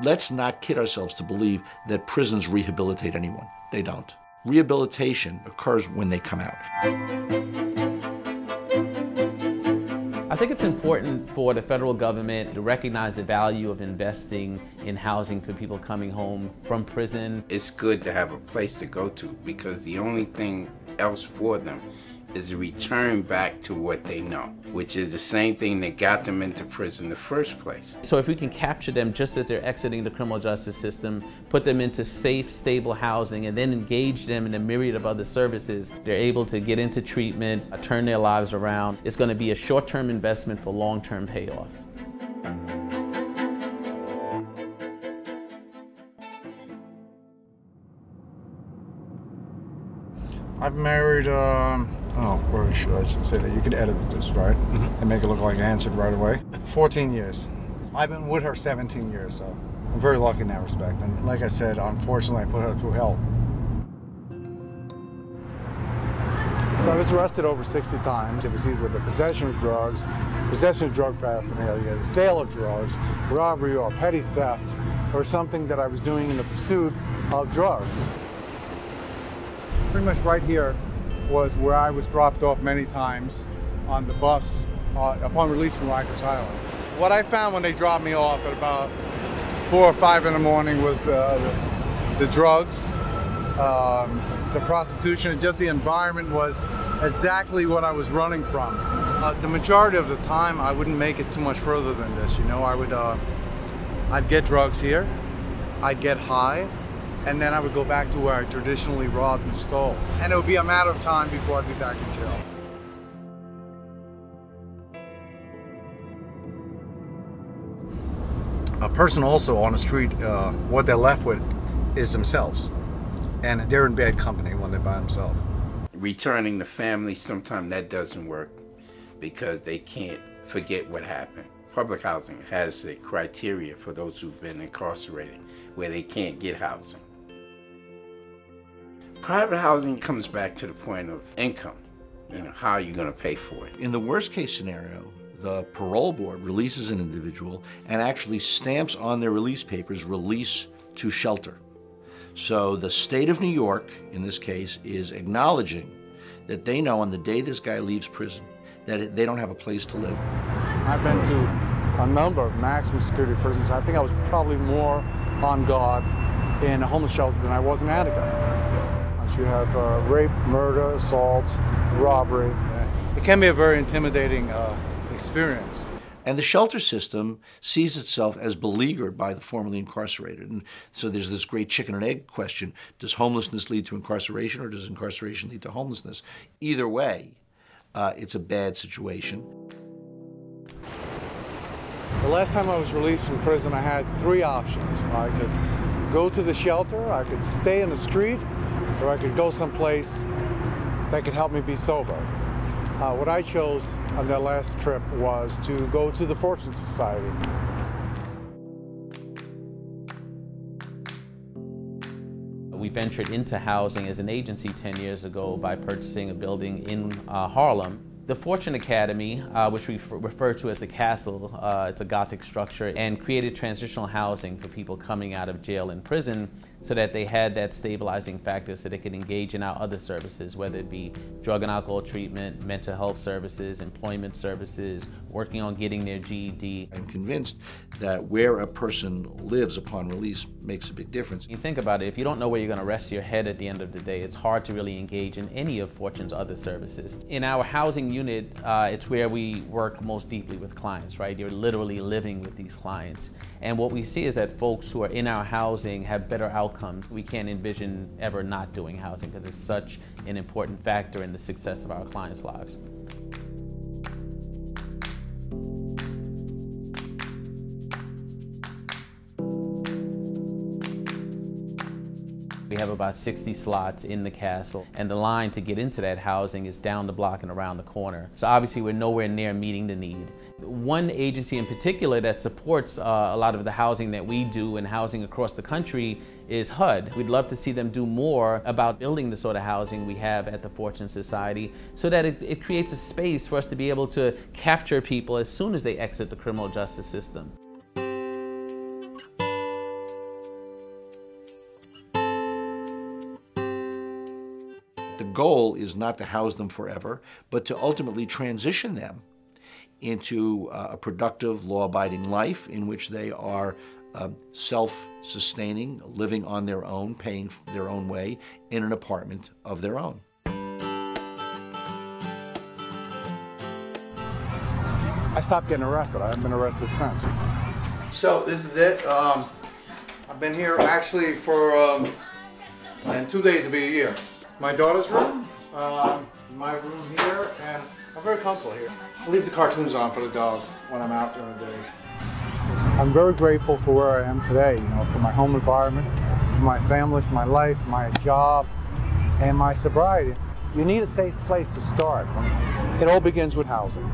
Let's not kid ourselves to believe that prisons rehabilitate anyone. They don't. Rehabilitation occurs when they come out. I think it's important for the federal government to recognize the value of investing in housing for people coming home from prison. It's good to have a place to go to because the only thing else for them is a return back to what they know, which is the same thing that got them into prison in the first place. So if we can capture them just as they're exiting the criminal justice system, put them into safe, stable housing, and then engage them in a myriad of other services, they're able to get into treatment, turn their lives around. It's going to be a short-term investment for long-term payoff. I've married, or should I say that? You could edit this, right? And make it look like I answered right away. 14 years. I've been with her 17 years, so I'm very lucky in that respect. And like I said, unfortunately, I put her through hell. So I was arrested over 60 times. It was either the possession of drugs, possession of drug paraphernalia, the sale of drugs, robbery or petty theft, or something that I was doing in the pursuit of drugs. Pretty much right here was where I was dropped off many times on the bus upon release from Rikers Island. What I found when they dropped me off at about 4 or 5 in the morning was the drugs, the prostitution, and just the environment was exactly what I was running from. The majority of the time I wouldn't make it too much further than this, you know. I'd get drugs here, I'd get high, and then I would go back to where I traditionally robbed and stole. And it would be a matter of time before I'd be back in jail. A person also on the street, what they're left with is themselves. And they're in bad company when they're by themselves. Returning the family, sometimes that doesn't work because they can't forget what happened. Public housing has a criteria for those who've been incarcerated where they can't get housing. Private housing comes back to the point of income. You know, how are you going to pay for it? In the worst case scenario, the parole board releases an individual and actually stamps on their release papers, release to shelter. So the state of New York, in this case, is acknowledging that they know on the day this guy leaves prison that they don't have a place to live. I've been to a number of maximum security prisons. I think I was probably more on guard in a homeless shelter than I was in Attica. You have rape, murder, assault, robbery. It can be a very intimidating experience. And the shelter system sees itself as beleaguered by the formerly incarcerated. And so there's this great chicken and egg question. Does homelessness lead to incarceration or does incarceration lead to homelessness? Either way, it's a bad situation. The last time I was released from prison, I had 3 options. I could go to the shelter, I could stay in the street, or I could go someplace that could help me be sober. What I chose on that last trip was to go to the Fortune Society. We ventured into housing as an agency 10 years ago by purchasing a building in Harlem. The Fortune Academy, which we refer to as the Castle, it's a Gothic structure, and created transitional housing for people coming out of jail and prison so that they had that stabilizing factor so they could engage in our other services, whether it be drug and alcohol treatment, mental health services, employment services, working on getting their GED. I'm convinced that where a person lives upon release makes a big difference. You think about it, if you don't know where you're going to rest your head at the end of the day, it's hard to really engage in any of Fortune's other services. In our housing unit, it's where we work most deeply with clients, right? You're literally living with these clients. And what we see is that folks who are in our housing have better outcomes. We can't envision ever not doing housing because it's such an important factor in the success of our clients' lives. We have about 60 slots in the castle, and the line to get into that housing is down the block and around the corner. So obviously we're nowhere near meeting the need. One agency in particular that supports a lot of the housing that we do and housing across the country is HUD. We'd love to see them do more about building the sort of housing we have at the Fortune Society so that it creates a space for us to be able to capture people as soon as they exit the criminal justice system. goal is not to house them forever, but to ultimately transition them into a productive, law-abiding life in which they are self-sustaining, living on their own, paying their own way in an apartment of their own. I stopped getting arrested. I haven't been arrested since. So this is it. I've been here actually for, in 2 days it'll be a year. My daughter's room, my room here, and I'm very comfortable here. I leave the cartoons on for the dogs when I'm out during the day. I'm very grateful for where I am today, you know, for my home environment, for my family, for my life, my job, and my sobriety. You need a safe place to start. It all begins with housing.